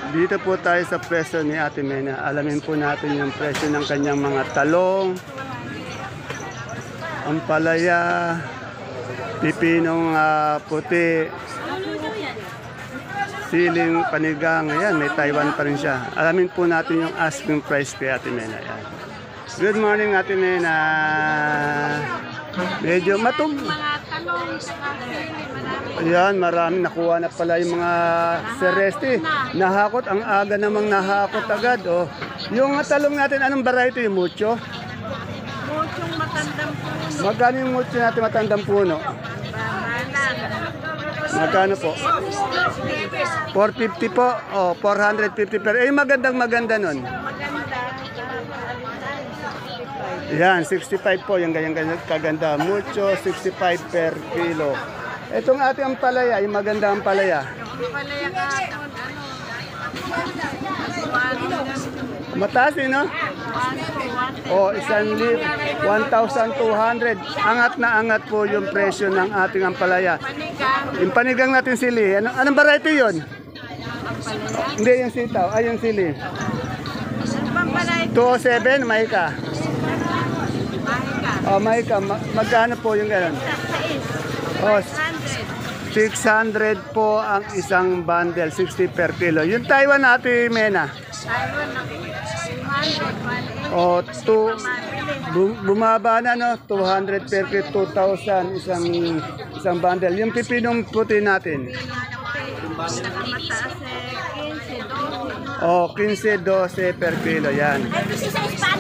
Dito po tayo sa presyo ni Ate Mena. Alamin po natin yung presyo ng kanyang mga talong, ampalaya, pipinong puti, siling panigang. Ayan, may Taiwan pa rin siya. Alamin po natin yung asking price kay Ate Mena. Ayan. Good morning, Ate Mena. Medyo matum. Ayan, marami nakuha na pala yung mga seresti. Nahakot, ang aga namang nahakot agad. Oh. Yung talong natin, anong variety? Yung mucho? Muchong matandang puno. Magkano yung mucho natin matandang puno? Magkano po? 450 po. Oh, 450 per. Eh, maganda nun. Yan, 65 po. Yung ganyan kaganda. Mucho, 65 per kilo. Itong ating ampalaya, yung maganda ampalaya. Palaya kahapon, Mataas eh, no? O, 1,200. Angat na angat po yung presyo ng ating ampalaya. Yung panigang natin sili. Anong variety yun? Hindi, yung sitaw. Ay, yung sili. 207, Maika. O, Maika. Magkano po yung gano'n? O, 600 po ang isang bundle. 60 per kilo. Yung Taiwan natin, Mena. O, bumaba na, no? 200 per kilo, 2,000 isang bundle. Yung pipinong puti natin. O, 15-12 per kilo. Yan.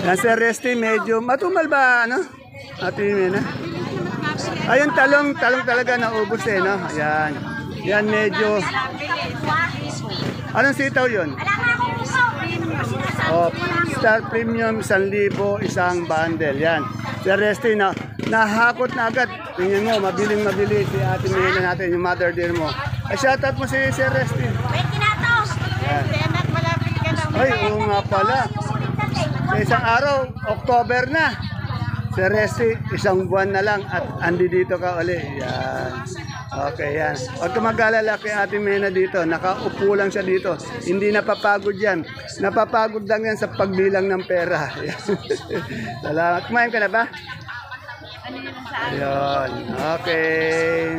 Nasa resti, medyo matumal ba, ano? Atin, Mena. Ayun, talong talaga naubos eh, no? Ayan. Yan, medyo. Anong sitaw yun? Oh, Star Premium, 1,000, isang bundle. Yan. Sa resti na, nahakot na agad. Tingnan mo, mabiling-mabili si Ate Mena natin, yung mother dear mo. Ay, shoutout mo si Resti. Ay, oo nga pala. Sa isang araw, October na. Si Resti, isang buwan na lang at andi dito ka uli. Yan. Okay, yan. Huwag ka mag-alala kay Ate Mena dito. Nakaupo lang siya dito. Hindi napapagod yan. Napapagod lang yan sa pagbilang ng pera. Salamat. Kumain ka na ba? Ayun. Okay.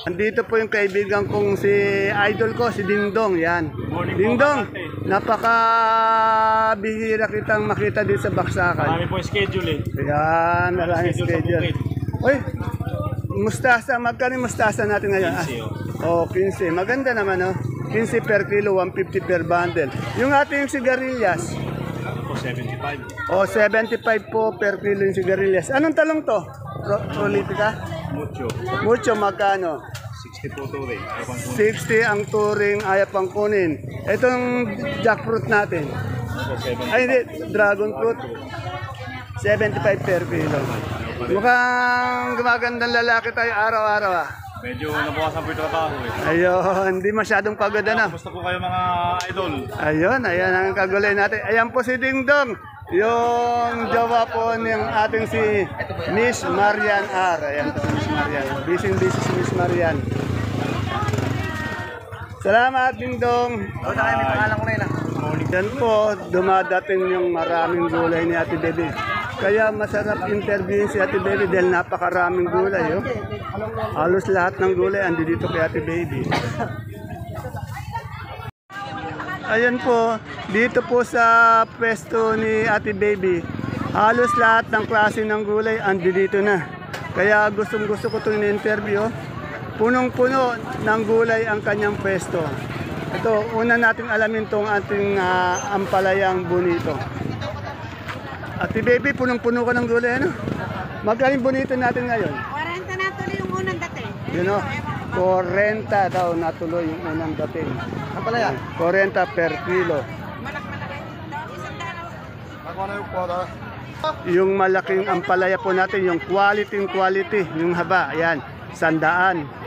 Andito po yung kaibigan kong si idol ko, si Dingdong. Yan. Dingdong, napaka-bihira kitang makita dito sa Baksakan. Marami po yung schedule eh. Yan, maraming schedule. Uy, mustasa, magkano yung mustasa natin ngayon? 15 oh, 15. Maganda naman, oh. 15 per kilo, 150 per bundle. Yung ating sigarilyas? Po 75. Oh, 75 po per kilo yung sigarilyas. Anong talong to? Prolifica? Mucho. Mucho, magkano? 60 po turing. 60 ang turing, ayaw pang kunin. Itong jackfruit natin. Po 70. Ay, hindi, dragon fruit. 75 per kilo. Mukhang gumagandang lalaki tayo araw-araw ah. Medyo nabukasan po yung trabaho eh. Ayun, hindi masyadong pagod na. Kumusta po kayo mga idol? Ayun, ayan ang kagulay natin. Ayan po si Dingdong. Yung jowa po ng ating si Miss Marian R. Ayan po si Miss Marian. Busy si Miss Marian. Salamat, Dingdong. O, na kayo, may pangalan ko na yun ah. Yan po, dumadating yung maraming gulay ni Ate Baby. Kaya masarap interviewin si Ate Baby dahil napakaraming gulay. Oh. Halos lahat ng gulay andi dito kay Ate Baby. Ayan po, dito po sa pwesto ni Ate Baby, halos lahat ng klase ng gulay andi dito na. Kaya gustong-gusto ko itong in-interview. Punong-puno ng gulay ang kanyang pwesto. Ito, una nating alamin itong ating ampalayang bonito. Ate Baby, punong-puno ka ng gulay, ano? Magkano yung bonito natin ngayon? 40 na tuloy yung unang dating. You know, 40 daw natuloy yung unang dating. Ampalaya? 40 per kilo. Yung malaking ampalaya po natin, yung quality, yung haba, ayan, 100.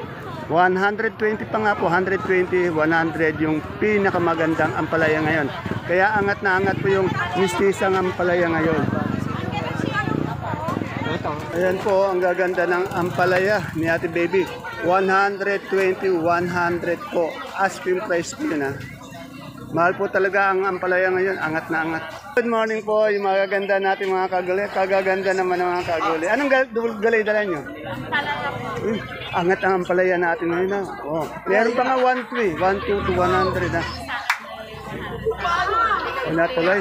120 pa nga po, 120, 100 yung pinakamagandang ampalaya ngayon. Kaya angat na angat po yung mistisang ampalaya ngayon. Ayan po ang gaganda ng ampalaya ni Ate Baby. 120, 100 po. Asking price po yun, ha. Mahal po talaga ang ampalaya ngayon, angat na angat. Good morning po, yung mga gaganda natin mga kagulay. Kagaganda naman ng mga kagulay. Anong gulay dala nyo? Uy, angat ang ampalaya natin ngayon na. Oh, meron pa nga 1-3, 1-2 to 100 na. Wala tuloy.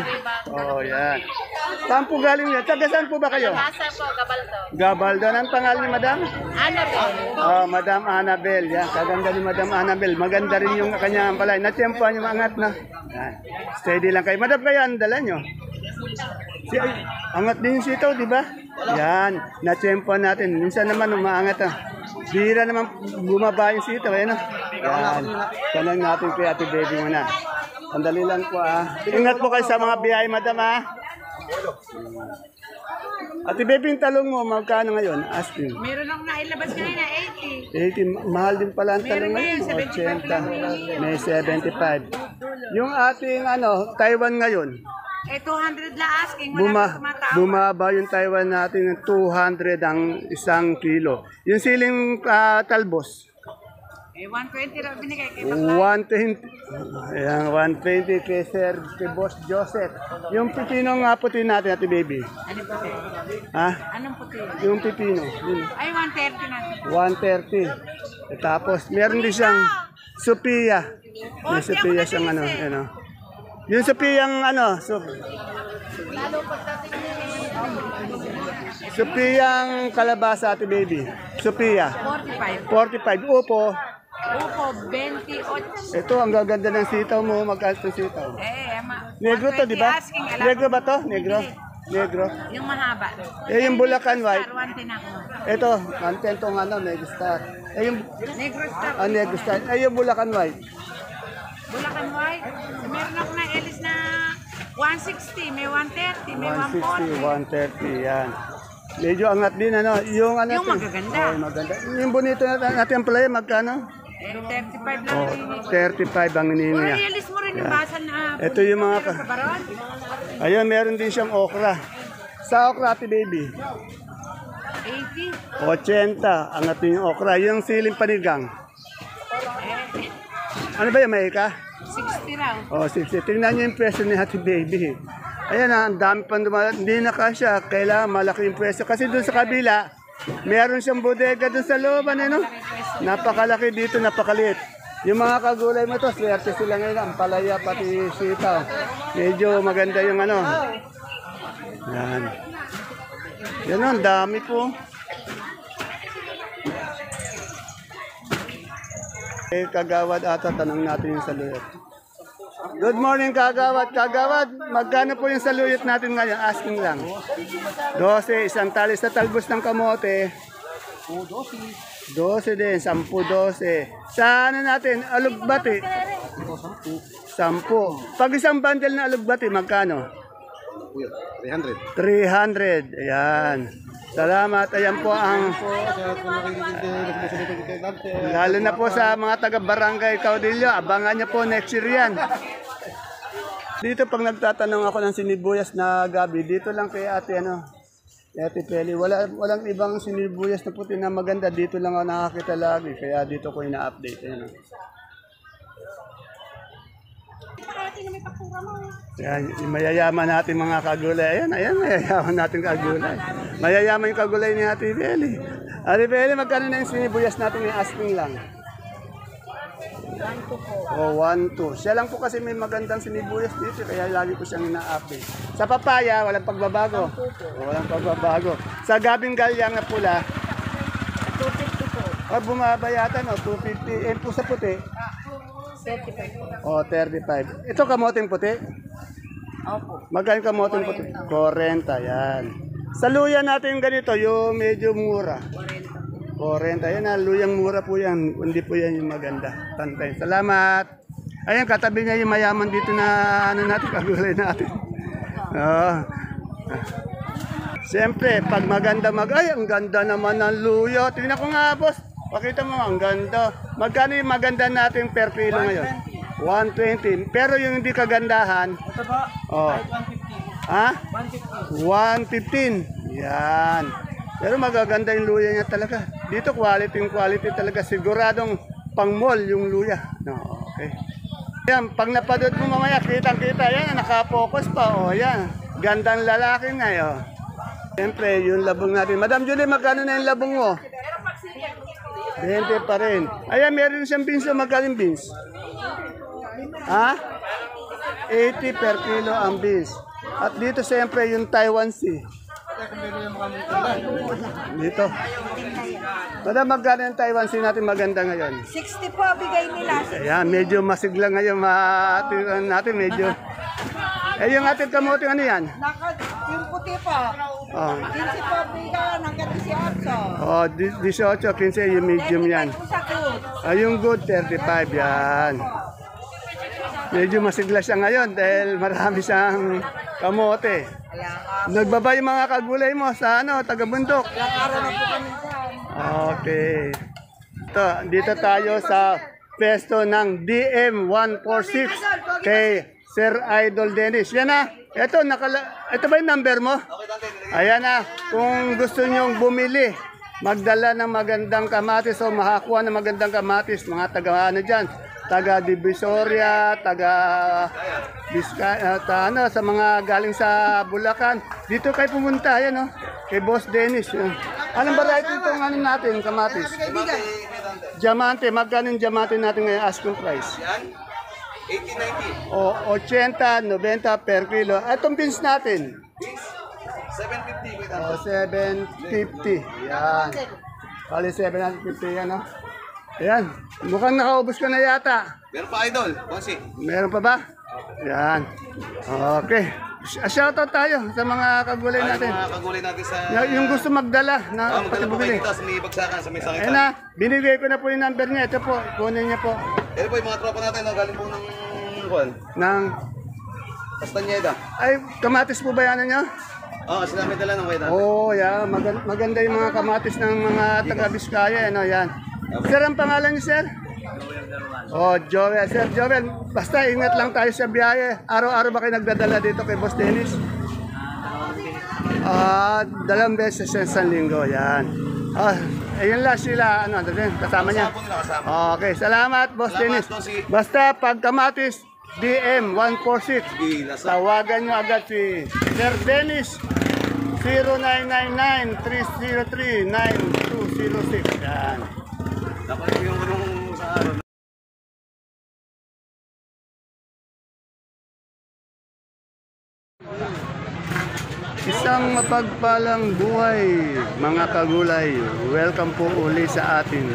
Oh, yan. Saan po galing niya? Taga saan po ba kayo? Asa po, Gabaldo. Gabaldo. Anong pangalan ni Madam? Annabelle. Oh, Madam Annabelle. Yan, kaganda ni Madam Annabelle. Maganda rin yung kanyang palay. Natiyempuan yung angat na. Yan. Steady lang kayo. Madam, kaya ang dala nyo? Ay, angat din yung sitaw, di ba? Yan. Natiyempuan natin. Minsan naman umaangat. Bira naman bumaba yung sitaw. Yan. Yan. Tanong natin kay Ate Baby muna. Sandali lang po, Ingat po kayo sa mga biyahe, Madam, Ate Baby, yung talong mo, magkano ngayon? Asking. Meron akong nailabas kanina, 80. 80, mahal din pala ang talong ngayon. 80, may 75. Yung ating Taiwan ngayon, 200 la asking, wala tumatawa. bumaba yung Taiwan natin ng 200 ang isang kilo. Yung siling talbos, 120 raw binigay kay 120. Ayan, 120 kay Sir, kay Boss Joseph. Yung pipino nga puti natin, Ate Baby. Ano puti? Ha? Anong puti? Yung pipino. Yun. Ay, 130 na. 130. Tapos, meron din siyang Sophia. May Sophia siyang Yung Sophia Sophia ang kalabasa, Ate Baby. Sophia. 45. 45. Upo. Upo, 28. Ito, ang gaganda ng sitaw mo. Magkano itong sitaw? Negro to, di ba? Asking, Negro ba to? Negro? Negro. Yung mahaba. Yung Bulacan White. Star, 110 ako. Ito, manten tong Negro Star. Negro Star. Negro Star. Yung Bulacan White. Bulacan White. Meron ako na Elis na 160, may 130, may 160, 130, yan. Medyo angat din, Yung Yung magaganda. Oh, maganda. Yung bonito natin ang playa, magkano? 35 lang. Oh, 35 ang hinihingi niya. Elis mo rin yung basan na. Ito yung mga Sa baron. Ayun, meron din siyang okra. Sa okra, Ate Baby. 80. 80. Angat din yung okra. Yung siling panigang. Ano ba yung may ka? 60 raw. Oh, 60. Tingnan niyo yung presyo ni Ate Baby. Ayan ang dami pang hindi na kasya. Kailangan malaki yung presyo. Kasi doon sa kabila, meron siyang bodega doon sa looban, Napakalaki dito, napakaliit. Yung mga kagulay mo to, swerte sila ngayon. Ang palaya, pati sitaw. Medyo maganda yung Yan. Yan ang dami po. Kagawad ata, tanong natin yung saluyot. Good morning, Kagawad. Kagawad, magkano po yung saluyot natin ngayon? Asking lang. 12, isang tali sa talbos ng kamote. 12 din, 10, 12. Sa natin, alugbati? 10. Pag isang bundle na alugbati, magkano? 300. 300. Ayan. Salamat. Ayan po ang lalo na po sa mga taga-barangay Caudillo. Abangan niyo po next year yan. Dito pag nagtatanong ako ng sinibuyas na gabi, dito lang kay Ate Ate Peli. Walang ibang sinibuyas na puti na maganda. Dito lang ako nakakita lagi. Kaya dito ko ina-update. Yan, mayayaman natin mga kagulay. Ayan, mayayaman natin kagulay. Mayayaman yung kagulay ni Ate Beli. Ate Beli, magkano na yung sinibuyas natin yung asking lang? 1-2. Siya lang po kasi may magandang sinibuyas dito, kaya lagi ko siyang ina-update. Sa papaya, walang pagbabago. Walang pagbabago. Sa gabing galyang na pula, 250 po. Bumaba yata, 250. Po sa puti? 35. 35. Ito kamoteng puti? Opo. Magkano kamoteng puti? 40, yan. Sa luya natin ganito, yung medyo mura. 40. Yan luyang mura po yan. Hindi po yan yung maganda. Tantay. Salamat. Ayan, katabi niya yung mayaman dito na natin, kagulay natin. Siyempre, pag maganda ay, ang ganda naman ng luya. Tingnan ko nga, boss. Pakita mo, ang ganda. Magkano yung maganda natin per kilo ngayon? 120. Pero yung hindi kagandahan, Ito po, 150. Ha? 115. Yan. Pero magaganda yung luya niya talaga. dito quality talaga, siguradong pang mall yung luya. No, okay. Yan, pag napadod mo mamaya, kitang-kita yan, nakapokus pa, oh, yan. Gandang lalaki nga, oh. Siyempre, yung labong natin. Madam Julie, magkano na yung labong mo? 20 pa rin. Ayan, meron siyang beans, magkano yung beans? Ha? 80 per kilo ang beans. At dito, siyempre, yung Taiwan Sea. Dito. Madam, magkano yung Taiwan Sea natin maganda ngayon? 60 po, bigay nila. Ayan, medyo masigla ngayon natin, medyo. Eh, yung ating kamote, ano yan? Yung puti po. Oh. 15 po, bigay hanggang 18. Oh, 18, 15, yung medium yan. Ah, yung good, 35, yan. Medyo masigla siya ngayon dahil marami siyang kamote. Nagbaba yung mga kagulay mo sa taga-bundok. Okay. Dito tayo sa pesto ng DM146 kay Sir Idol Dennis. Yan na. Ito ba yung number mo? Ayan na. Kung gusto nyong bumili, magdala ng magandang kamatis o makakuha ng magandang kamatis, mga taga dyan, taga Divisoria, taga Vizcaya, sa mga galing sa Bulacan. Dito kayo pumunta, yan kay Boss Dennis. Anong variety itong natin, kamatis? Diamante. Magkano yung diamante natin ngayon, asking price? 80-90. O, 80, 90 per kilo. Itong beans natin? 750. O, 750. Yan. Kali 750 yan, Ayan. Mukhang nakaubos ka na yata. Meron pa idol, Bonsi. Meron pa ba? Yan. Okay. Shoutout tayo sa mga kagulay natin. Mga kagulay natin sa... Yung gusto magdala na pati magdala po bumili. kayo dito sa may bagsakan, sa may sakitan. Ayan na, binigay ko na po yung number niya. Ito po, kunin niya po. Ito po yung mga tropa natin, galing po ng... Ng... Castañeda. Ay, kamatis po ba yan niyo? Oo, sila may dala ng way natin. Oh, yeah. Maganda yung mga kamatis ng mga taga-Biskaya. Yan. Sir, ang pangalan niyo, sir? Oh, Joel. Sir Joel, basta ingat lang tayo sa biyahe. Araw-araw ba kayo nagdadala dito kay Boss Dennis? 2 beses sa isang linggo. Yan. Ayun lang sila. Kasama niya. Okay, salamat, Boss Dennis. Basta pag kamatis, DM 146. Tawagan nyo agad si Sir Dennis 0999-303-9206. Yan. Dapat yung sa araw. Isang mapagpalang buhay, mga kagulay. Welcome po uli sa ating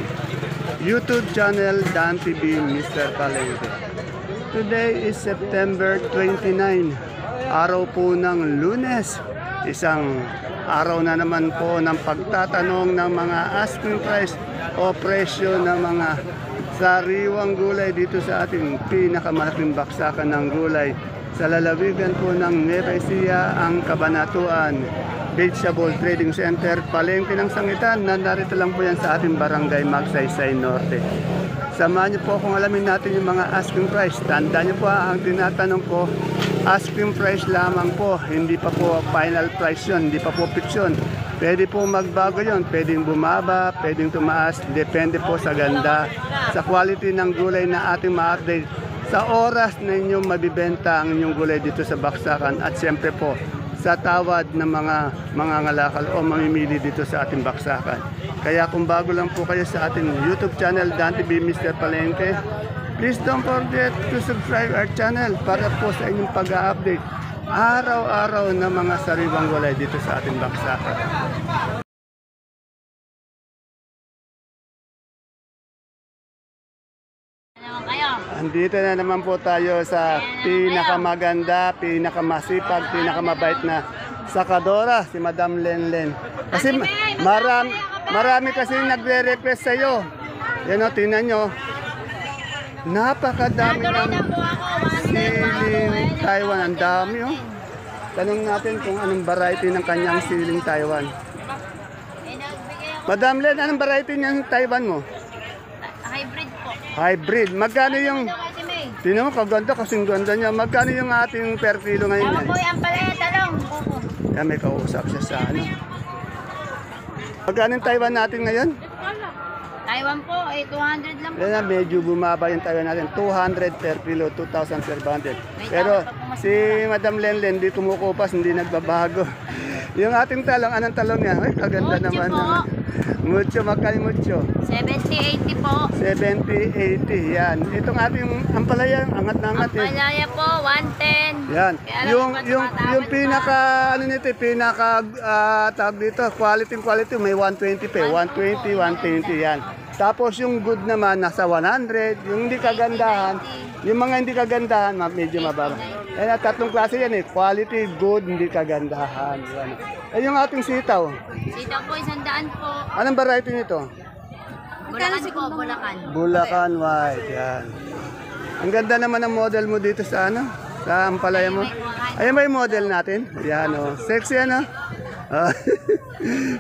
YouTube channel, Dan TV Mr. Palengke. Today is September 29, araw po ng Lunes. Isang araw na naman po ng pagtatanong ng mga asking price o presyo ng mga sariwang gulay dito sa ating pinakamalaking baksakan ng gulay. Sa lalawigan po ng Nueva Ecija, ang Kabanatuan Vegetable Trading Center, Palengke ng Sangitan. Narito lang po yan sa ating barangay Magsaysay Norte. Samahan niyo po kung alamin natin yung mga asking price. Tandaan niyo po ang tinatanong ko, asking price lamang po. Hindi pa po final price yun, hindi pa po fiction. Pwede po magbago yun, pwedeng bumaba, pwedeng tumaas. Depende po sa ganda, sa quality ng gulay na ating ma-update. Sa oras na inyong mabibenta ang inyong gulay dito sa baksakan at siyempre po sa tawad ng mga ngalakal o mamimili dito sa ating baksakan. Kaya kung bago lang po kayo sa ating YouTube channel, Dan TV Mr. Palengke, please don't forget to subscribe our channel para po sa inyong pag-update araw-araw na mga sariwang gulay dito sa ating baksakan. Andito na naman po tayo sa pinakamaganda, pinakamasipag, pinakamabait na sakadora, si Madam Lenlen. Kasi marami kasi nagre-request sa iyo. Yan o, tingnan nyo. Napakadami ng siling Taiwan. Ang dami o. Tanong natin kung anong variety ng kanyang siling Taiwan. Madam Len, anong variety ng Taiwan mo? Hybrid po. Hybrid. Magkano yung... Tingnan mo, kaganda, kasing ganda niya. Magkano yung ating per kilo ngayon? Ako po yan pala yung talong. Kaya may kausap siya sa ano. Magkano yung Taiwan natin ngayon? Taiwan po, 200 lang po. Yan na, medyo bumaba yung tayo natin. 200 per kilo, 2,000 per bundle. Pero si Madam Lenlen, hindi kumukupas, hindi nagbabago. Yung ating talong, anong talong niya? Ay, kaganda Mucho naman. po. Mucho, magkali mucho. 70-80 po. 70-80, yan. Itong ating ampalaya, angat na angat eh. Malaya po, 110. Yan. Kaya lang Yung, iba yung, tumatawad yung pa. pinaka, ano nito, pinaka, tawag dito, quality, may 120 pa, 120, 120, yan. Tapos yung good naman, nasa 100. Yung hindi kagandahan, yung mga hindi kagandahan, medyo mababa. Kaya tatlong klase yan eh, quality, good, hindi kagandahan. Yan. Eh yung ating sitaw, Sitaw po, 100 po. anong variety nito? Bulacan po, Bulacan. Bulacan White, yan. Ang ganda naman ng model mo dito sa ano? Sa ampalaya mo. Ayan ba yung model natin? Yan o. Sexy ano? Ah,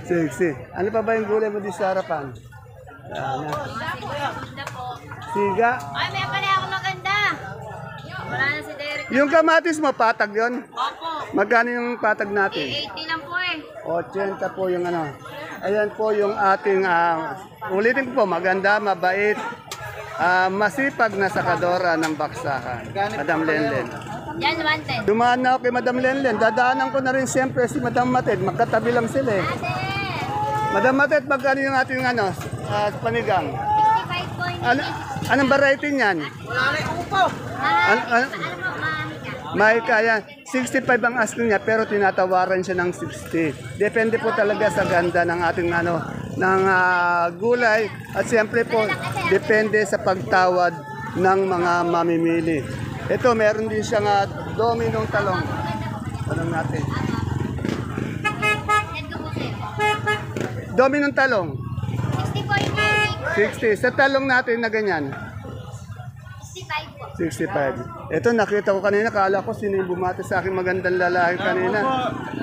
sexy. Ano pa ba yung gulay mo dito sa harapan? Yan na. Ganda po. Siga. Ay, may pala ako maganda. Wala na si Derek. Yung kamatis mo, patag yon. Opo. Magkano yung patag natin? 80 lang po eh. 80 po yung ano. Ayan po yung ating, ulitin ko po, maganda, mabait, masipag na sakadora ng baksakan. Madam Lenlen. Yan, 110. Dumaan na ako kay Madam Lenlen. Dadaanan ko na rin siyempre si Madam Mated. Magkatabi lang sila eh. Ate! Madam Mated, magkano yung ating ano, panigang? 65 po yung Anong variety niyan? Ano Ano po, Mahika yan. 65 ang asking niya pero tinatawaran siya ng 60. Depende po talaga sa ganda ng ating ano ng gulay at siyempre po depende sa pagtawad ng mga mamimili. Ito meron din siyang dominong talong. Tanong natin. Dominong talong. 60 po yung 60. Sa talong natin na ganyan. 65 po. 65. Ito nakita ko kanina, kala ko sino yung bumati sa aking magandang lalaki kanina.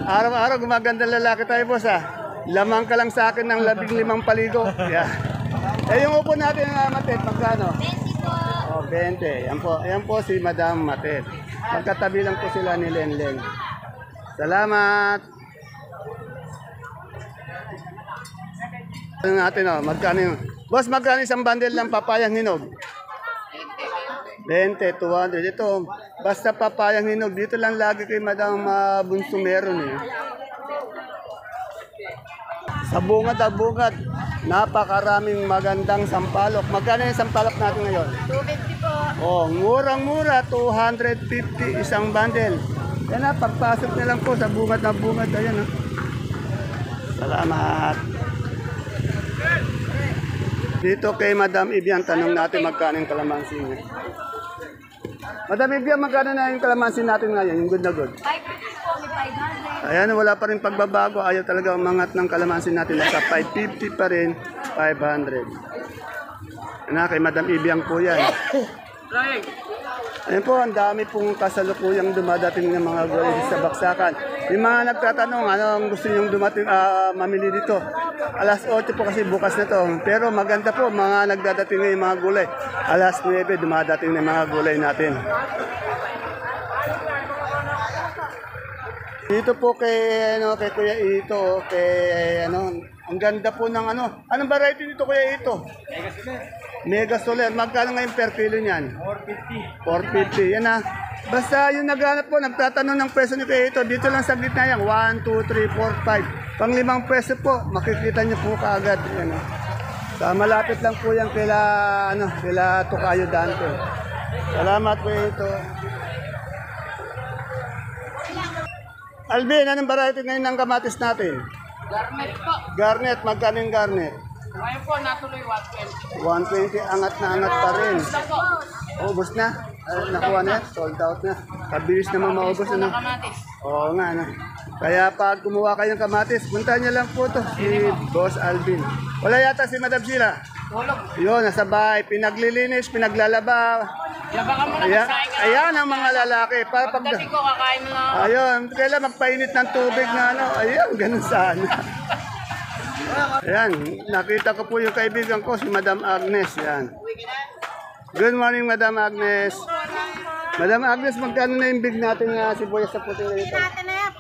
Araw-araw gumagandang lalaki tayo, boss ah. Lamang ka lang sa akin ng 15 paligo. Yeah. Eh yung upo natin na Matet, magkano? 20 po. Oh, 20. Ayan po si Madam Matet. Magkatabi lang po sila ni Lenlen. Salamat. Ano natin oh, magkano yung... Boss, magkano isang bundle ng papayang hinog? 20, 200. Ito, basta papayang hinog. Dito lang lagi kay Madam Bunso meron eh. Sa bungad, napakaraming magandang sampalok. Magkano yung sampalok natin ngayon? 250 po. Oh, murang-mura, 250 isang bundle. Yan na, pagpasok na lang po sa bungad na bungad. Ayan, oh. Salamat. Dito kay Madam Ibian, tanong natin magkano yung kalamansi niya. Madam Ibian, magkano na yung kalamansi natin ngayon, yung good na good? 550 po, may 500. Ayan, wala pa rin pagbabago. Ayaw talaga umangat ng kalamansi natin. Nasa 550 pa rin, 500. Yan na, kay Madam Ibian po yan. Ayan po, ang dami pong kasalukuyang dumadating ng mga gulay sa baksakan. Yung mga nagtatanong, ano ang gusto nyong dumating, mamili dito? Alas 8 po kasi bukas na to. Pero maganda po, mga nagdadating na yung mga gulay. Alas 9, dumadating na yung mga gulay natin. Dito po kay, kay Kuya Ito, kay, ang ganda po ng Anong variety nito Kuya Ito? Mega Soler. Magkano ngayon per kilo niyan? 450. 450. Yan na. Basta yung naghanap po, nagtatanong ng peso ni Kuya Ito, dito lang sa gitna yan. 1, 2, 3, 4, 5. Pang 5 peso po, makikita niyo po kaagad. Yan, malapit lang po yan kila Tokayo Dante. Salamat Kuya Ito. Alvin, anong variety ngayon ng kamatis natin? Garnet po. Garnet, magkano yung garnet? Ngayon po, natuloy 120. 120, angat na angat pa rin. Gusto po. Ubus na. Nakuha na, sold out na. Kabilis naman maubos. Kamatis. Oo nga, Kaya pag kumuha kayong kamatis, punta niyo lang po to si Boss Alvin. Wala yata si Madam Sheila. Tulog. Yun, nasa bahay, pinaglilinis, pinaglalaba. Laba ka muna, Ayan, magsaing ka. ayan ang mga lalaki. Pagdating ko, kakain mo na. Ayun, kailan magpainit ng tubig na ayun, ganun sana. Ayan, nakita ko po yung kaibigan ko, si Madam Agnes. Yan. Good morning, Madam Agnes. Madam Agnes, magkano na yung big natin na sibuyas sa puting na ito? Natin na yan,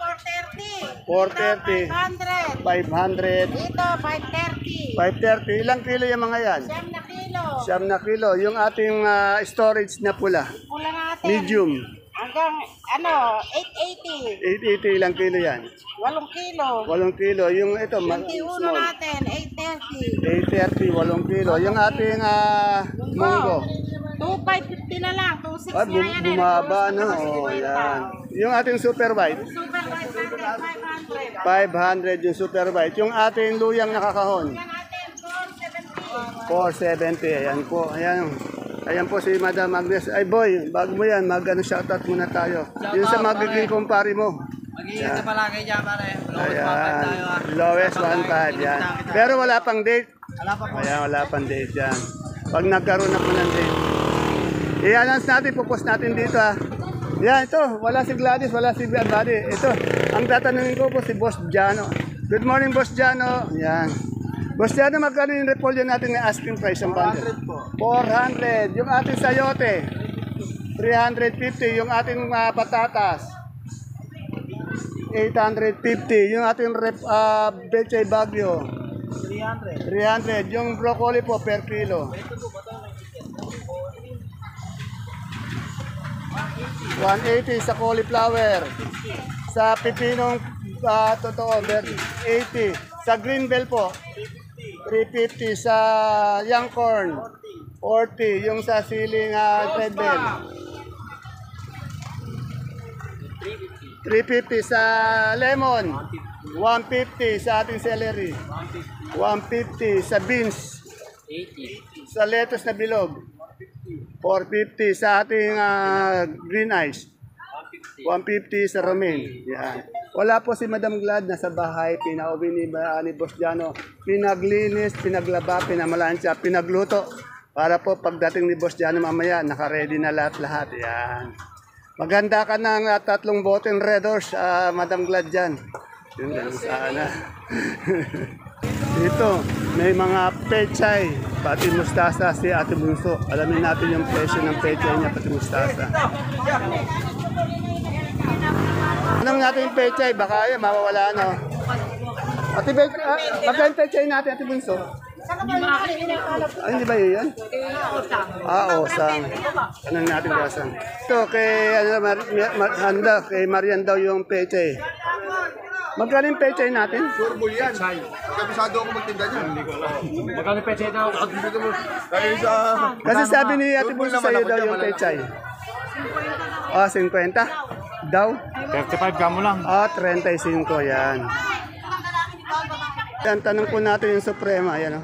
430. 430. 500. 500. Dito, 530. 530. 530. Ilang kilo yung mga yan? Siyam na kilo. 7 na kilo. Yung ating storage na pula. Pula natin. Medium. Hanggang, 880. 880. Ilang kilo yan? 8 kilo. 8 kilo. Yung ito, Yung tiuno small. natin, 830. 830, 8 kilo. Yung ating munggo. 2,550 na lang. 2,600 Ah, nga yan. bumaba, Nag-uusap no? na kasi Oh, 50. yan. Yung ating super white. Super white natin, 500. 500 yung super white. Yung ating luyang nakakahon. Yan natin, 470. 470. Ayan po. Ayan. Ayan po si Madam Agnes. Ay boy, bago mo yan, shoutout muna tayo. Yun sa magiging kumpare mo. Mag-iingat ka palagi dyan, pare. Lowest Ayan. 1.5 tayo, ha. Lowest 1.5 yan. Pero wala pang date. Wala pa po. Ayan, wala pang date yan. Pag nagkaroon na po ng date. I-announce natin, pupost natin dito ha. Yan, ito. Wala si Gladys, wala si Buddy. Ito, ang tatanungin ko po si Boss Jano. Good morning, Boss Jano. Yan. Boss Jano, magkano yung repolyo natin na asking price ang bundle? 400. Yung ating sayote, 350. Yung ating patatas, 850. Yung ating Bechay Bagyo, 300. Yung broccoli po per kilo, 180 sa cauliflower. Sa pipinong totoo, 80. Sa green bell po, 350. Sa young corn, 40. Yung sa siling red bell, 350. Sa lemon, 150. Sa ating celery, 150. Sa beans, 80. Sa lettuce na bilog, 450. Sa ating green ice, 150 sa romaine. Yan. Wala po si Madam Glad, nasa bahay, pinauwi ni Boss Jano. Pinaglinis, pinaglaba, pinamalansya, pinagluto. Para po pagdating ni Boss Jano mamaya, naka-ready na lahat-lahat. Yan. Maganda ka ng 3 boteng Red Horse, Madam Glad dyan. Yun lang sana. Dito, may mga pechay, pati mustasa si Ate Bunso. Alamin natin yung presyo ng pechay niya, pati mustasa. Anong natin yung pechay? Baka yan, mawawala no. Ate Pechay, magkano yung pechay natin, Ate Bunso? Ay, hindi ba yun yan? Osang. Anong natin gasang? Ito, kay, kay Marian daw yung pechay. Magkano yung pechay natin? Turbo yan. Kabisado ako magtinda niya. Hindi ko alam. Magkano peche daw? Kaya sa... Kasi sabi ni Ate Bunso sa'yo daw yung pechay. 50? Daw? 35 ka mo lang. 35 yan. Yan, tanong po natin yung Suprema. Yan,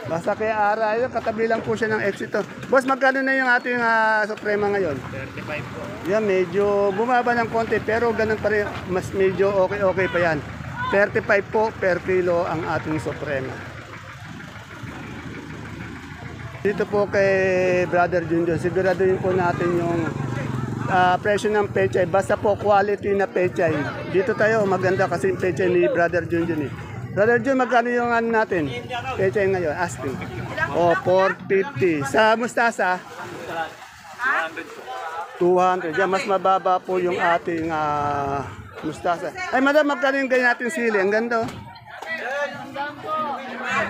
basta kay Ara, yun, katabi lang po siya ng Exito. Boss, magkano na yung ating Suprema ngayon? 35 po. Yan, medyo bumaba ng konti, pero ganun pa rin, mas medyo okay pa yan. 35 po per kilo ang ating Suprema. Dito po kay Brother Junjun, siguraduhin po natin yung presyo ng pechay. Basta po quality na pechay. Dito tayo, maganda kasi yung pechay ni Brother Junjun. Brother Jun, magkano yung natin? Pechay ngayon, asking. 450. Sa mustasa? 200. Yan, mas mababa po yung ating mustasa. Ay, madam, magkano yung ganyan natin sili? Ang ganda.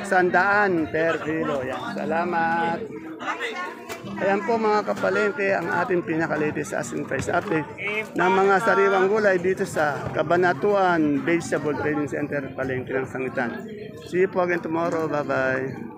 100 per kilo. Yan, salamat. Ayan po mga kapalengke ang ating pinaka-latest asking price update ng mga sariwang gulay dito sa Cabanatuan Vegetable Trading Center, Palengke ng Sangitan. See you po again tomorrow. Bye-bye.